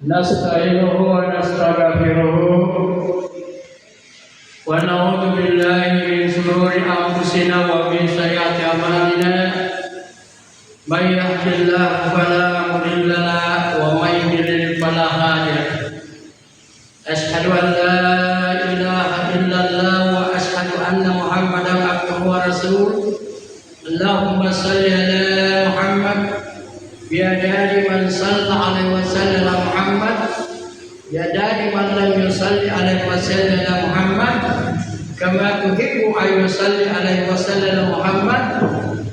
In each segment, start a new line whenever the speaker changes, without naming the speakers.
نستعينه ونستغفره ونعوذ بالله من شرور أنفسنا ومن سيئات أعمالنا من يهد الله فلا مضل له ومن يضلل فلا هادي له أشهد أن لا إله إلا الله وأشهد أن محمدا عبده ورسوله اللهم صل على محمد بيدار من صلى عليه وسلم محمد بيدار من لم يصلي عليه وسلم محمد كما تحب أن يصلي عليه وسلم محمد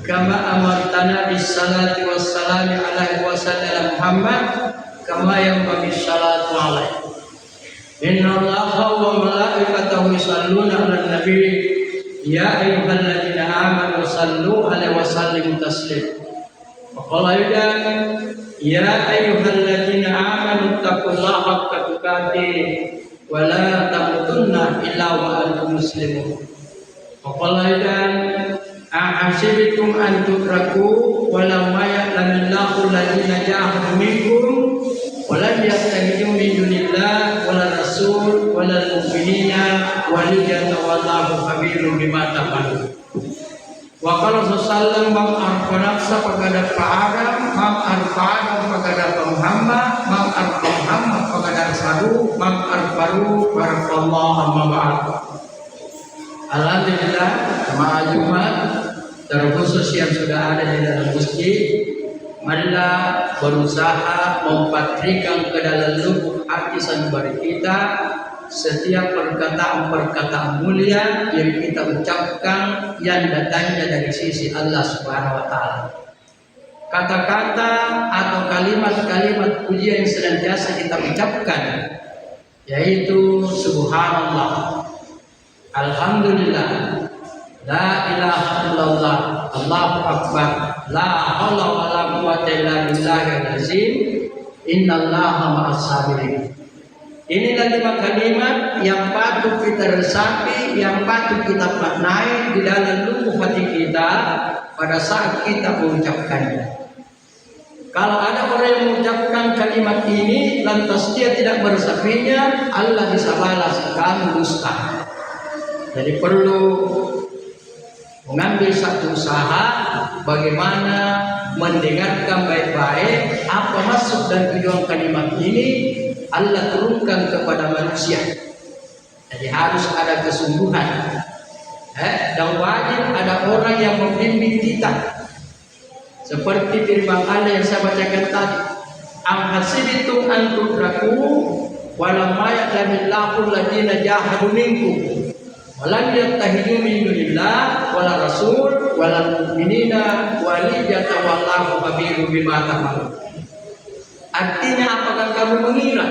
كما أمرتنا بالصلاة والسلام عليه وسلم محمد كما ينبغي الصلاة عليه إن الله وملائكته يصلون على النبي يا أيها الذين آمنوا صلوا عليه وسلموا تسليما وقال أيضا يا أيها الذين آمنوا اتقوا الله حق تقاته ولا تموتن إلا وأنتم مسلمون وقال أيضا أحسبتم أن تتركوا ولما يعلم الله الذين جاهدوا منكم ولم يتخذوا من دون الله ولا الرسول ولا المؤمنين وليا والله خبير بما تعملون. Wa qala sallallahu man arfa nafsa faqad fa'ara man arfa faqad Muhammad man arfa Muhammad faqad sadu man arfaru barakallahu amma ba'd. Alhamdulillah jemaah Jumat terkhusus yang sudah ada di dalam masjid, marilah berusaha mempatrikan ke dalam lubuk hati sanubari kita setiap perkataan-perkataan mulia yang kita ucapkan yang datangnya dari sisi Allah Subhanahu wa taala. Kata-kata atau kalimat-kalimat pujian yang senantiasa kita ucapkan yaitu subhanallah, alhamdulillah, la ilaha illallah, Allahu akbar, la haula wala quwwata illa billahil azim, innallaha ma'as sabirin. Inilah 5 kalimat yang patut kita resapi, yang patut kita maknai di dalam lubuk hati kita pada saat kita mengucapkannya. Kalau ada orang yang mengucapkan kalimat ini lantas dia tidak meresapinya, Allah bisa balas kamu dusta. Jadi perlu mengambil satu usaha bagaimana mendengarkan baik-baik apa maksud dan tujuan kalimat ini Allah turunkan kepada manusia. Jadi harus ada kesungguhan. Dan wajib ada orang yang membimbing kita. Seperti firman Allah yang saya bacakan tadi. Am hasibitum an tudraku walam ya'lamillahu alladziina jahadu minkum walam yattakhidhu min dunillah wala rasul wala mu'minina waliyata wallahu khabirun bima ta'malun. Artinya apakah kamu mengira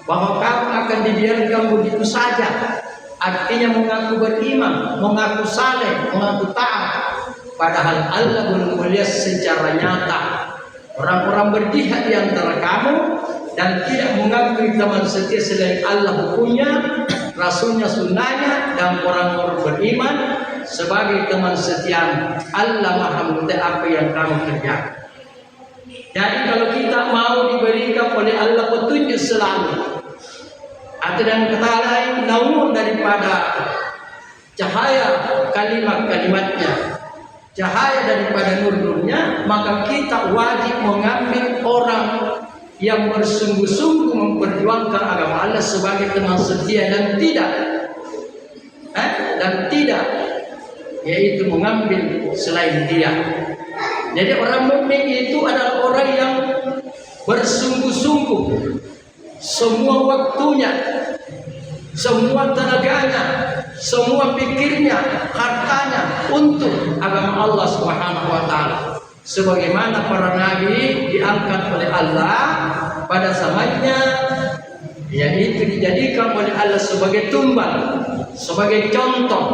bahwa kamu akan dibiarkan begitu saja? Artinya mengaku beriman, mengaku saleh, mengaku taat. Padahal Allah belum melihat secara nyata orang-orang berjihad di antara kamu dan tidak mengakui teman setia selain Allah hukumnya, Rasulnya sunnahnya, dan orang-orang beriman sebagai teman setia. Allah Maha mengetahui apa yang kamu kerjakan. Jadi kalau kita mau diberikan oleh Allah petunjuk selalu, atau dengan kata lain naur daripada cahaya kalimat-kalimatnya, cahaya daripada nur-nurnya, maka kita wajib mengambil orang yang bersungguh-sungguh memperjuangkan agama Allah sebagai teman setia dan tidak yaitu mengambil selain dia. Jadi orang mukmin itu adalah orang yang bersungguh-sungguh semua waktunya, semua tenaganya, semua pikirnya, hartanya untuk agama Allah Subhanahu wa taala. Sebagaimana para nabi diangkat oleh Allah pada zamannya, yaitu dijadikan oleh Allah sebagai tumbal, sebagai contoh.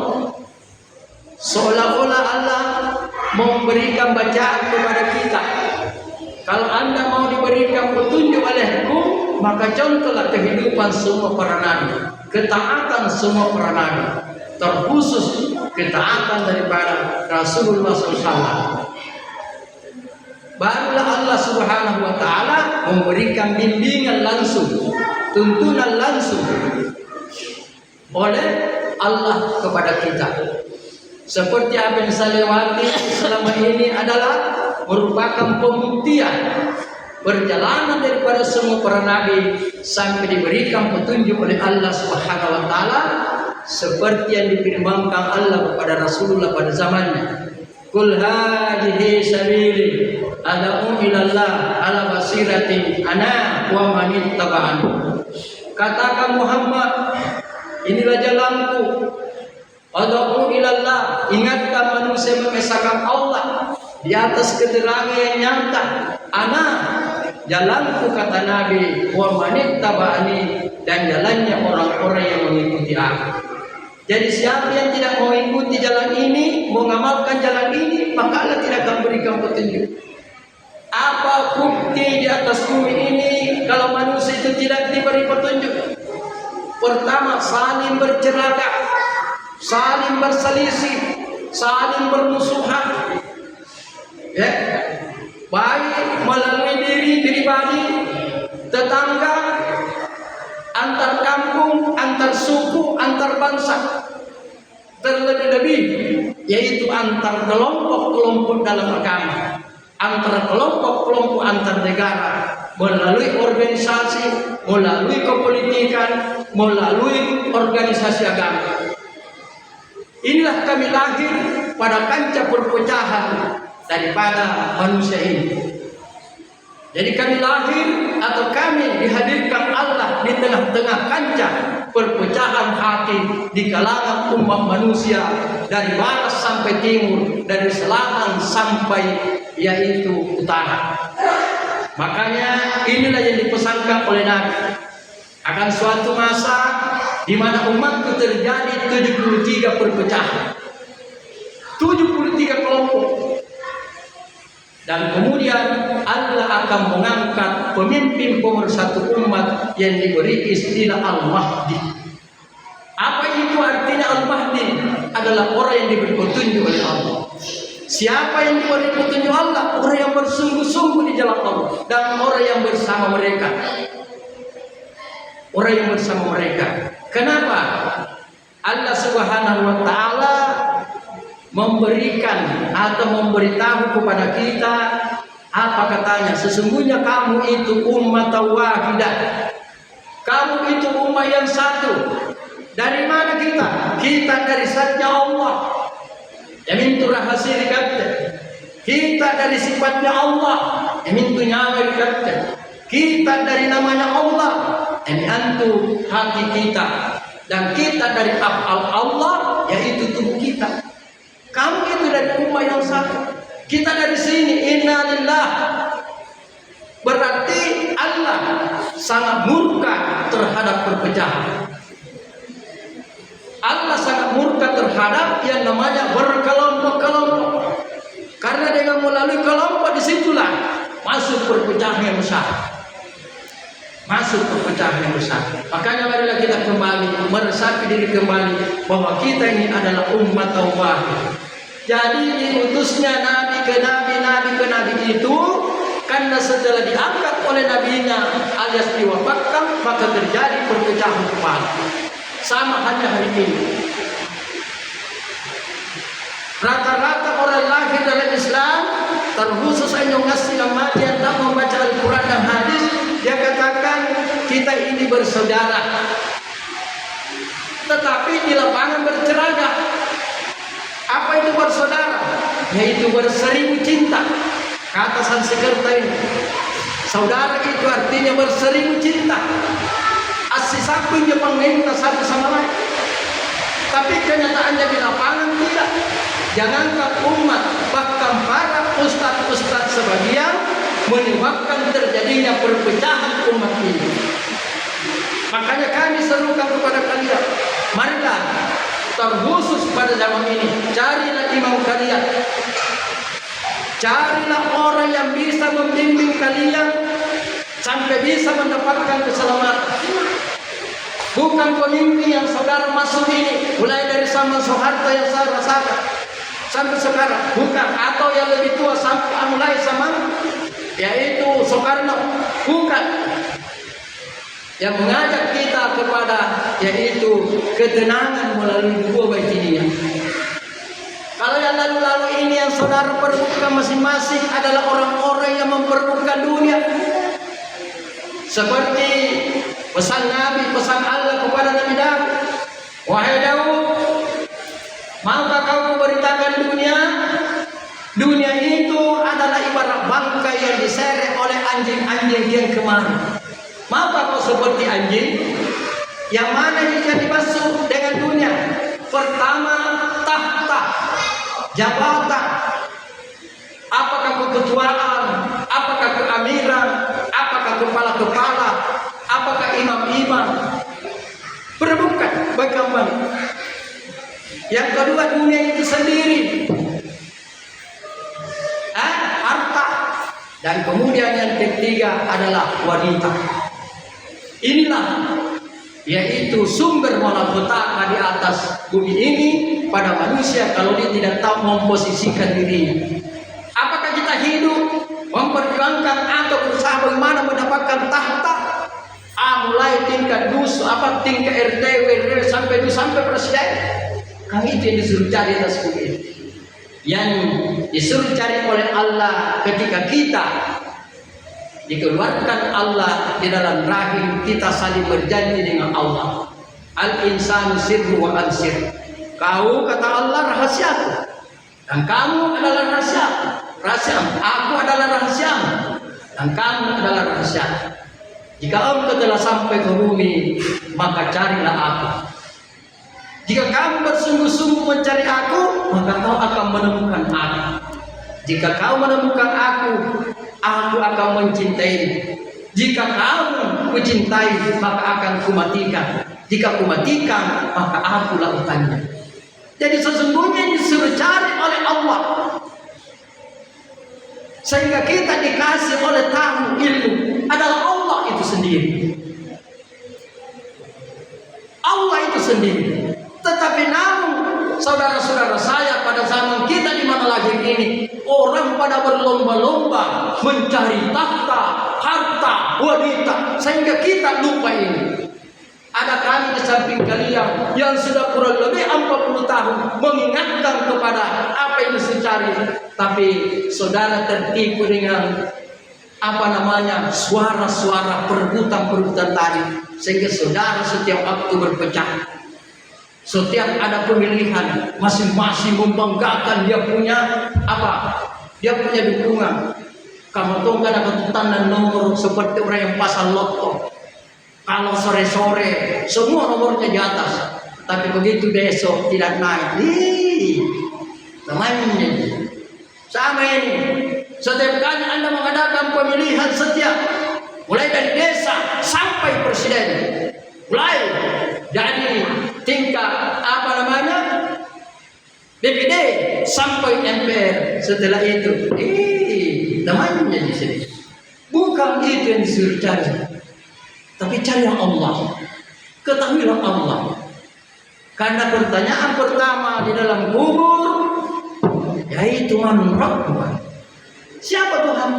Seolah-olah Allah memberikan bacaan kepada kita. Kalau Anda mau diberikan petunjuk olehku, maka contohlah kehidupan semua para nabi, ketaatan semua para nabi, terkhusus ketaatan daripada Rasulullah SAW. Barulah Allah Subhanahu wa taala memberikan bimbingan langsung, tuntunan langsung oleh Allah kepada kita. Seperti apa yang saya lewati selama ini adalah merupakan pembuktian perjalanan daripada semua para nabi sampai diberikan petunjuk oleh Allah Subhanahu wa taala seperti yang difirmankan Allah kepada Rasulullah pada zamannya. Qul hadhihi sabili ad'u ila Allah ala basiratin ana wa man ittaba'ani. Katakan Muhammad, inilah jalanku. Ad'u ila Allah, ingatkan manusia mengesahkan Allah di atas keterangan yang nyata. Ana, jalanku kata Nabi, wa man ittaba'ani, dan jalannya orang-orang yang mengikuti aku. Jadi siapa yang tidak mau ikuti jalan ini, mau mengamalkan jalan ini, maka Allah tidak akan berikan petunjuk. Apa bukti di atas bumi ini kalau manusia itu tidak diberi petunjuk? Pertama, saling bercelaga, saling berselisih, saling bermusuhan. Ya, baik melalui diri pribadi, tetangga, antar kampung, antar suku, antar bangsa. Terlebih-lebih yaitu antar kelompok-kelompok dalam agama, antar kelompok-kelompok antar negara, melalui organisasi, melalui kepolitikan, melalui organisasi agama. Inilah kami lahir pada kancah perpecahan daripada manusia ini. Jadi kami lahir atau kami dihadirkan Allah di tengah-tengah kancah perpecahan hati di kalangan umat manusia dari barat sampai timur, dari selatan sampai yaitu utara. Makanya inilah yang dipesankan oleh Nabi. Akan suatu masa di mana umatku terjadi 73 perpecahan, 73 kelompok. Dan kemudian Allah akan mengangkat pemimpin pemersatu umat yang diberi istilah Al-Mahdi. Apa itu artinya Al-Mahdi? Adalah orang yang diberi petunjuk oleh Allah. Siapa yang diberi petunjuk Allah? Orang yang bersungguh-sungguh di jalan Allah dan orang yang bersama mereka. Orang yang bersama mereka. Kenapa? Allah Subhanahu wa taala memberikan atau memberitahu kepada kita, apa katanya? Sesungguhnya kamu itu umat wahidah. Kamu itu umat yang satu. Dari mana kita? Kita dari zatnya Allah. Yang itu rahasia dikatakan. Kita dari sifatnya Allah. Yang itu nyawa dikatakan. Kita dari namanya Allah. Ini antu hati kita. Dan kita dari af'al Allah, yaitu tubuh kita. Kamu itu dari umat yang satu. Kita dari sini, inna lillah. Berarti Allah sangat murka terhadap perpecahan. Allah sangat murka terhadap yang namanya berkelompok-kelompok. Karena dengan melalui kelompok disitulah masuk perpecahan yang besar. Masuk perpecahan yang besar. Makanya marilah kita kembali meresapi diri kembali bahwa kita ini adalah umat wahid. Jadi diutusnya nabi ke nabi itu karena setelah diangkat oleh nabinya alias diwafatkan, maka terjadi perpecahan kembali. Sama hanya hari ini. Rata-rata orang lahir dalam Islam, terkhusus yang ngasih mati yang tak membaca Al-Quran dan hadis, dia katakan kita ini bersaudara. Tetapi di lapangan berceraga. Apa itu bersaudara? Yaitu berseribu cinta. Kata Sansekerta ini, saudara itu artinya berseribu cinta. Asli samping Jepang minta satu sama lain. Tapi kenyataannya di lapangan tidak. Jangankan umat, bahkan para ustadz-ustadz sebagian menyebabkan terjadinya perpecahan umat ini. Makanya kami serukan kepada kalian, marilah terkhusus pada zaman ini, carilah imam kalian, carilah orang yang bisa membimbing kalian sampai bisa mendapatkan keselamatan. Bukan pemimpin yang saudara masuk ini, mulai dari zaman Soeharto yang saya rasakan sampai sekarang, bukan, atau yang lebih tua sampai mulai sama yaitu Soekarno. Bukan. Yang mengajak kita kepada yaitu ketenangan melalui dua bait ini. Kalau yang lalu-lalu ini yang saudara perlukan masing-masing adalah orang-orang yang memperlukan dunia. Seperti pesan Nabi, pesan Allah kepada Nabi Daud. Wahai Daud, maukah kau memberitakan dunia? Dunia itu adalah ibarat bangkai yang diseret oleh anjing-anjing yang kemarin. Maukah kau seperti anjing? Yang mana jika dibasuh dengan dunia? Pertama, tahta, jabatan. Apakah keketuaan? Apakah keamiran? Apakah kepala-kepala? Apakah imam-imam? Perebukan, berkembang. Yang kedua, dunia itu sendiri. Harta. Dan kemudian yang ketiga adalah wanita. Inilah yaitu sumber malapetaka di atas bumi ini pada manusia kalau dia tidak tahu memposisikan diri. Apakah kita hidup memperjuangkan atau berusaha bagaimana mendapatkan tahta? Mulai tingkat tingkat RT, RW sampai presiden. Kan itu yang disuruh cari atas bumi ini. Yang disuruh cari oleh Allah ketika kita dikeluarkan Allah di dalam rahim, kita saling berjanji dengan Allah. Al-insanu sirru wa ansir. Kau kata Allah rahasiaku, dan kamu adalah rahasiaku. Rahasiamu, aku adalah rahasiamu, dan kamu adalah rahasiaku. Jika engkau telah sampai ke bumi, maka carilah aku. Jika kamu bersungguh-sungguh mencari aku, maka kau akan menemukan aku. Jika kau menemukan aku akan mencintai. Jika kamu mencintai, maka akan kumatikan. Jika kumatikan, maka aku lakukannya. Jadi sesungguhnya disuruh cari oleh Allah, sehingga kita dikasih oleh tahu ilmu adalah Allah itu sendiri. Allah itu sendiri. Tetapi namun saudara-saudara saya pada zaman kita di mana lahir ini, orang pada berlomba-lomba mencari tahta, harta, wanita, sehingga kita lupa ini. Ada kami di samping kalian yang sudah kurang lebih 40 tahun mengingatkan kepada apa yang dicari, tapi saudara tertipu dengan suara-suara perebutan tadi, sehingga saudara setiap waktu berpecah. Setiap ada pemilihan, masing-masing membanggakan dia punya dia punya dukungan. Kamu tahu kan ada tanda nomor seperti orang yang pasang loto. Kalau sore-sore semua nomornya di atas, tapi begitu besok tidak naik. Namanya sama ini. Setiap kali Anda mengadakan pemilihan setiap, mulai dari desa sampai presiden, mulai dari tingkat DPD sampai MPR, setelah itu namanya di sini. Bukan itu yang disuruh cari, tapi carilah Allah, ketahuilah Allah. Karena pertanyaan pertama di dalam kubur yaitu man rabbuka, siapa Tuhan?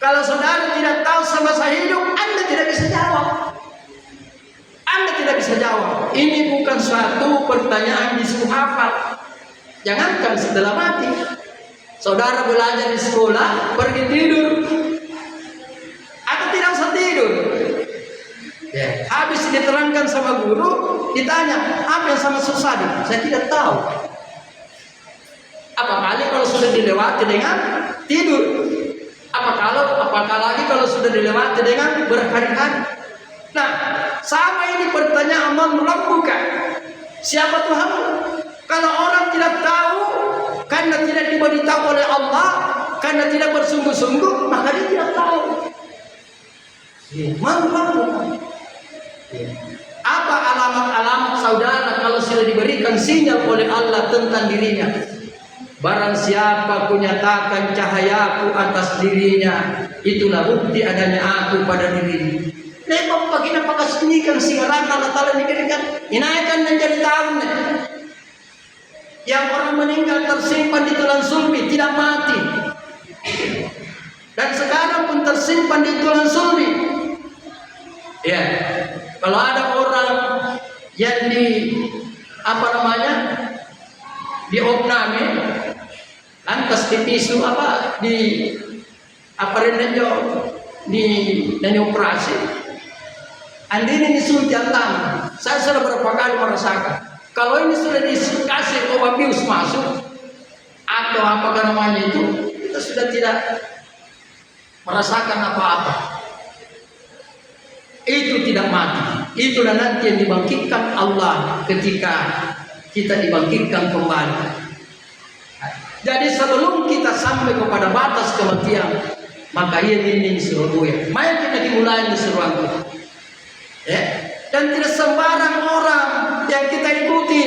Kalau saudara tidak tahu semasa hidup, Anda tidak bisa jawab. Anda tidak bisa jawab. Ini bukan suatu pertanyaan disuruh hafal. Jangankan setelah mati. Saudara belajar di sekolah, pergi tidur, atau tidak usah tidur. Habis diterangkan sama guru, ditanya, apa yang sama susah? Saya tidak tahu. Apalagi kalau sudah dilewati dengan tidur. Apalagi kalau sudah dilewati dengan berhari-hari. Nah, sama ini pertanyaan man rabbuka, siapa Tuhan? Kalau orang tidak tahu karena tidak diberitahu oleh Allah, karena tidak bersungguh-sungguh, maka dia tidak tahu. Man rabbuka. Apa alamat-alamat saudara kalau sudah diberikan sinyal oleh Allah tentang dirinya? Barang siapa kunyatakan cahayaku atas dirinya, itulah bukti adanya aku pada dirinya. Lepas bagi apakah sembunyikan singaran Allah Ta'ala dikirikan, inakan menjadi tahun. Yang orang meninggal tersimpan di tulang sulbi, tidak mati. dan sekarang pun tersimpan di tulang sulbi. Ya, kalau ada orang yang diopname, lantas dipisu di operasi. Andini disuntik tangan. Saya sudah berapa kali merasakan. Kalau ini sudah dikasih obat bius masuk atau itu, kita sudah tidak merasakan apa-apa. Itu tidak mati. Itulah nanti yang dibangkitkan Allah ketika kita dibangkitkan kembali. Jadi sebelum kita sampai kepada batas kematian, maka ini Surabaya. Mari kita dimulai di Surabaya. Ya. Dan tidak sembarang orang yang kita ikuti.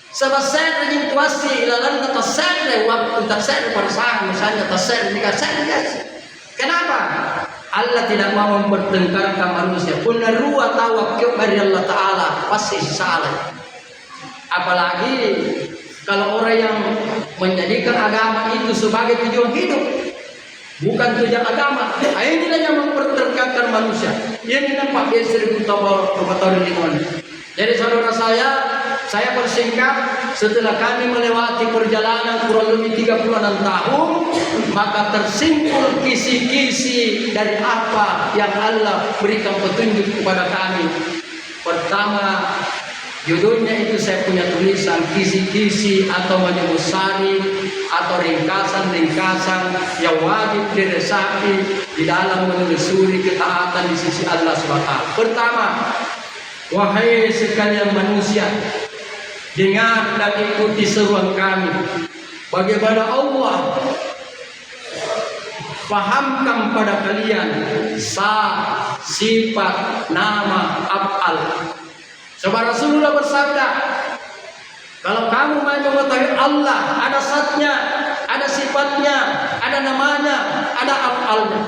Sebab saya intuasi ilalan tasawuf waktu tasawuf perasaan misalnya tasawuf dikasih. Kenapa? Allah tidak mau mempertengkarkan manusia. Benar ruwa tawakkul dari Allah Ta'ala pasti salah. Apalagi kalau orang yang menjadikan agama itu sebagai tujuan hidup, bukan tujuan agama. Inilah yang mempertengkarkan manusia. Ini nampak dia 1000 tahun lingkungan. Jadi saudara saya persingkat, setelah kami melewati perjalanan kurang lebih 36 tahun, maka tersimpul kisi-kisi dari apa yang Allah berikan petunjuk kepada kami. Pertama, judulnya itu saya punya tulisan kisi-kisi atau majemusari atau ringkasan-ringkasan yang wajib diresapi di dalam menelusuri ketaatan di sisi Allah SWT. Pertama, wahai sekalian manusia, dengar dan ikuti seruan kami. Bagaimana Allah pahamkan pada kalian sifat, nama, af'al. Sebab Rasulullah bersabda, kalau kamu mau mengetahui Allah, ada zatnya, ada sifatnya, ada namanya, ada af'alnya.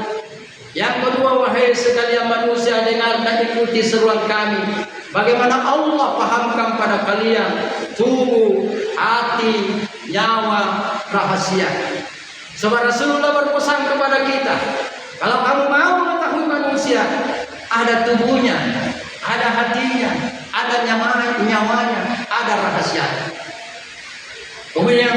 Yang kedua, wahai sekalian manusia, dengar dan ikuti seruan kami. Bagaimana Allah pahamkan pada kalian tubuh, hati, nyawa, rahasia. Sebab Rasulullah berpesan kepada kita, kalau kamu mau mengetahui manusia, ada tubuhnya, ada hatinya, ada nyawanya, ada rahasia. Kemudian,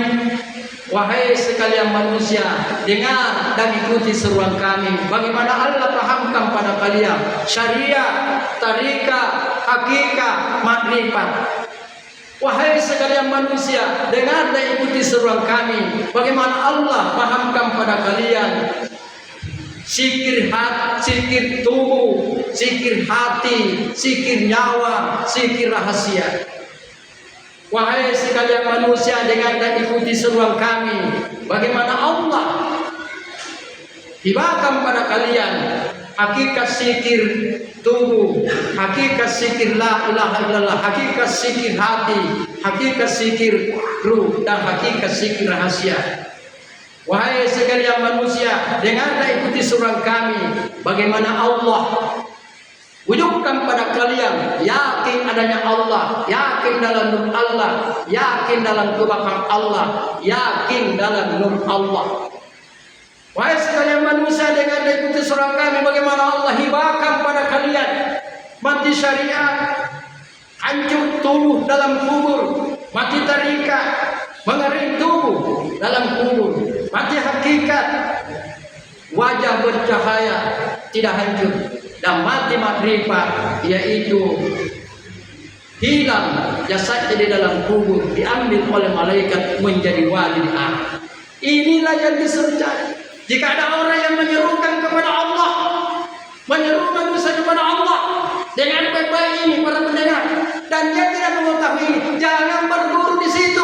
wahai sekalian manusia, dengar dan ikuti seruan kami. Bagaimana Allah pahamkan pada kalian syariat, tariqah, hakikat, makrifat. Wahai sekalian manusia, dengar dan ikuti seruan kami. Bagaimana Allah pahamkan pada kalian zikir tubuh, zikir hati, zikir nyawa, zikir rahasia. Wahai sekalian manusia, dengar dan ikuti seruan kami. Bagaimana Allah tibakan pada kalian hakikat zikir tubuh, hakikat zikir la ilaha illallah, hakikat zikir hati, hakikat zikir ruh, dan hakikat zikir rahasia. Wahai sekalian manusia, dengar dan ikuti seruan kami. Bagaimana Allah wujudkan pada kalian yakin adanya Allah, yakin dalam nur Allah, yakin dalam kebaikan Allah, yakin dalam nur Allah. Wahai sekalian manusia, dengar dan ikuti seruan kami. Bagaimana Allah hibakan pada kalian mati syariat, hancur tubuh dalam kubur, mati tarikat, mengering tubuh dalam kubur, mati hakikat, wajah bercahaya tidak hancur, dan mati makrifat, yaitu hilang jasadnya di dalam kubur, diambil oleh malaikat menjadi wali di akhirat. Inilah yang disertai. Jika ada orang yang menyerukan kepada Allah, menyeru manusia kepada Allah dengan baik-baik ini para pendengar, dan dia tidak mengetahui, jangan berguru di situ,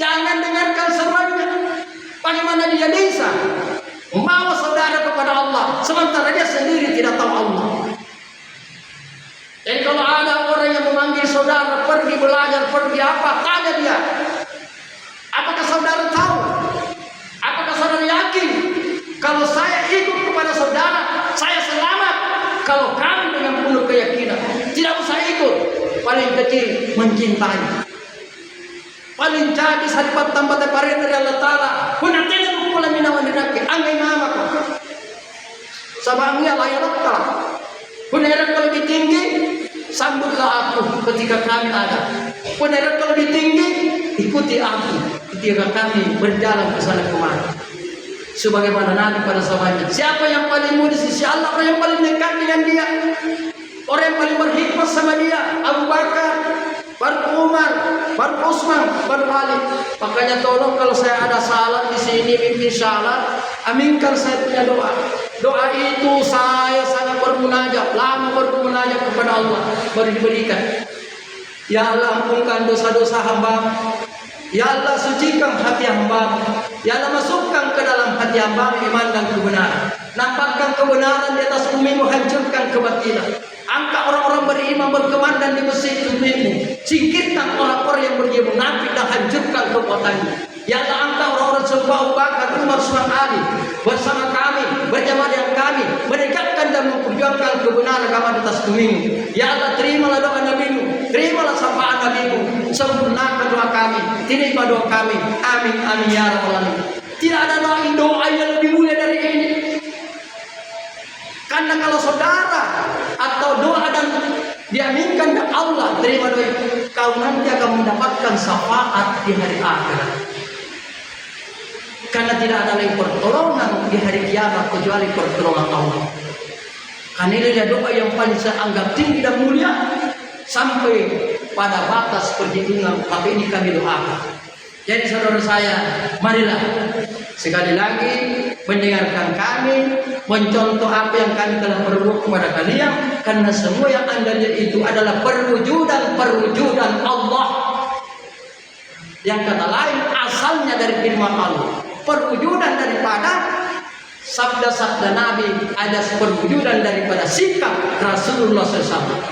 jangan dengarkan seruannya. Bagaimana dia bisa membawa saudara kepada Allah sementara dia sendiri tidak tahu Allah? Jadi kalau ada orang yang memanggil saudara pergi belajar, pergi apa, tanya dia, apakah saudara tahu? Apakah saudara yakin kalau saya ikut kepada saudara, saya selamat? Kalau kami dengan penuh keyakinan, tidak usah ikut. Paling kecil mencintai, paling jadi saripat tanpa teparin dari Allah Ta'ala. Benar tidak pula minawan diraki angay mama ko. Sabangnya layaklah. Peneran kalau lebih tinggi, sambutlah aku ketika kami ada. Peneran kalau lebih tinggi, ikuti aku ketika kami berjalan ke sana kemari. Sebagaimana Nabi pada sahabatnya, siapa yang paling mulia di sisi Allah, orang yang paling dekat dengan dia, orang yang paling berhikmah sama dia, Abu Bakar, baru Umar, baru Utsman, baru Ali. Makanya tolong kalau saya ada salah di sini, mimpi salah, aminkan saya punya doa. Doa itu saya sangat bermunajat, lama bermunajat kepada Allah, baru diberikan. Ya Allah, ampunkan dosa-dosa hamba. Ya Allah, sucikan hati hamba. Ya Allah, masukkan ke dalam hati hamba iman dan kebenaran. Nampakkan kebenaran di atas bumi, hancurkan kebatilan. Angkat orang-orang beriman berkemandan di masjid bumi. Singkirkan orang-orang yang berjiwa munafik dan hancurkan kekuatannya. Ya Allah, angkat orang-orang serupa Abu Bakar, Umar, Utsman, Ali bersama kami, berjamaah dengan kami, menegakkan dan memperjuangkan kebenaran agama di atas bumi. Ya Allah, terimalah doa Nabi-Mu, terimalah syafaat Nabi-Mu, sempurnakan doa kami, terima doa kami. Amin amin ya rabbal alamin. Tidak ada lagi doa yang lebih mulia dari ini. Karena kalau saudara atau doa dan diaminkan dan Allah terima doa, kau nanti akan mendapatkan syafaat di hari akhirat. Karena tidak ada lagi pertolongan di hari kiamat kecuali pertolongan Allah. Karena ini adalah doa yang paling saya anggap tinggi dan mulia sampai pada batas perhitungan. Tapi ini kami doakan. Jadi saudara saya, marilah sekali lagi mendengarkan kami, mencontoh apa yang kami telah perbuat kepada kalian. Karena semua yang Anda lihat itu adalah perwujudan Allah. Yang kata lain asalnya dari firman Allah. Perwujudan daripada sabda-sabda Nabi, ada perwujudan daripada sikap Rasulullah SAW.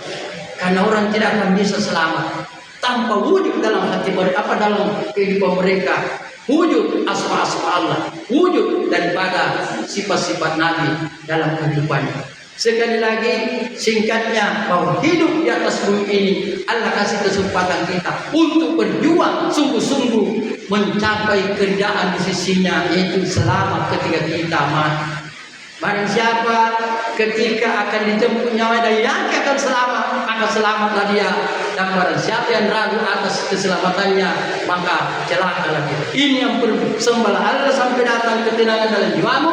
Karena orang tidak akan bisa selamat tanpa wujud dalam hati mereka, dalam kehidupan mereka, wujud asma-asma Allah, wujud daripada sifat-sifat Nabi dalam kehidupannya. Sekali lagi singkatnya, bahwa hidup di atas bumi ini Allah kasih kesempatan kita untuk berjuang sungguh-sungguh mencapai kerjaan di sisinya, yaitu selamat ketika kita mati. Barang siapa ketika akan dijemput nyawa dan yakin akan selamat, maka selamatlah dia. Dan barang siapa yang ragu atas keselamatannya, maka celakalah dia. Ini yang perlu. Sembahlah Allah sampai datang ketenangan dalam jiwamu.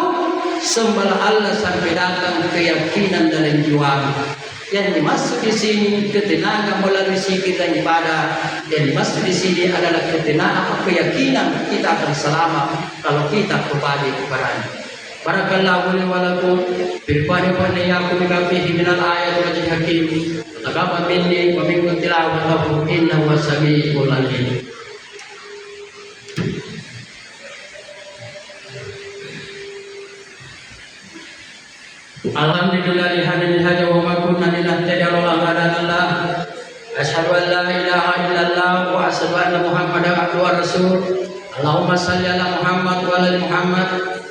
Sembahlah Allah sampai datang keyakinan dalam jiwamu. Yang dimaksud di sini ketenangan melalui zikir dan ibadah. Yang dimaksud di sini adalah ketenangan keyakinan kita akan selamat kalau kita kembali kepadanya. Barakallahu li wa lakum bil fani yakum fihi min al ayati wal hakim. Taqabbal minni wa minkum tilawatahu innahu was-sami'ul 'alim. Alhamdulillah lillahi hada wa ma kunna linahtadiya laula an hadana. Asyhadu an la ilaha illallah wa asyhadu anna Muhammadan abduhu wa rasul. Allahumma shalli ala Muhammad wa ala Muhammad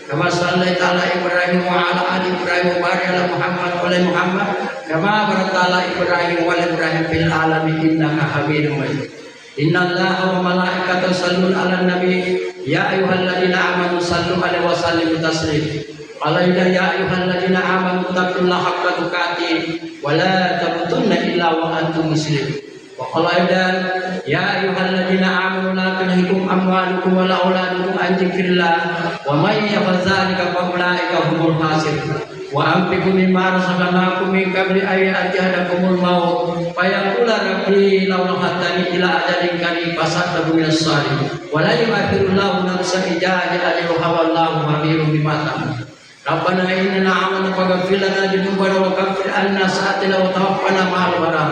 kama shallaita ala Ibrahim wa ala ali Ibrahim wa barik ala Muhammad wa ala Muhammad kama barakta ala Ibrahim wa ala Ibrahim fil alamin innaka Hamidum Majid. Innallaha wa malaikatahu yusholluna 'alan nabi ya ayyuhalladzina amanu shallu 'alaihi wa sallimu taslima. Alaihi ya ayyuhalladzina amanu taqullaha haqqa tuqatih wa la tamutunna illa wa antum muslimun. Wa qala aidan ya ayyuhalladzina amanu la tulhikum amwalukum wa la auladukum an dzikrillah wa may yaf'al dzalika fa ulaika humul khasirun. Wa anfiqu mimma razaqnakum min qabli an ya'tiyakumul maut fa yaqulu rabbi laula hattani ila ajalin qarib fasattabi'u as-salihin wa la yu'akhirullahu nafsan idza jaa ajaluha wallahu khabirun bima ta'malun. Rabbana innana amanna faghfir lana dzunubana wa kaffir 'anna sayyi'atina wa tawaffana ma'al abrar.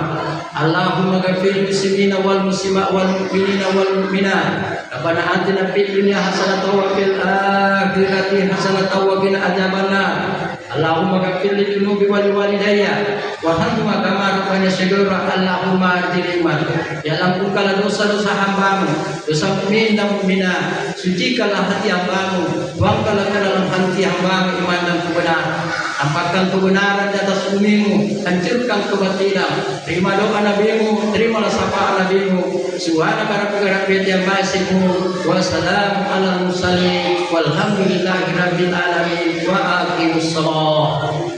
Allahumma ghfir muslimina wal muslimat wal mu'minina wal mu'minat. Rabbana atina fid dunya hasanatan wa fil akhirati hasanatan wa qina adzabannar. Allahumma ghfir li dzunubi wal walidayya warhamhuma kama rabbayani shaghira. Allahumma ahdini iman. Ya ampunkanlah dosa-dosa hamba-Mu, dosa mukmin dan mukminat. Sucikanlah hati hamba-Mu, tuangkanlah ke dalam hati hamba-Mu iman dan kebenaran. Ampatkan kebenaran di atas bumimu, hancurkan kebatilan. Terima doa nabimu, terimalah sapaan nabimu. Subhanaka rabbika rabbil izzati wassalamu ala mursalin walhamdulillahi rabbil alamin wa aqimus shalah.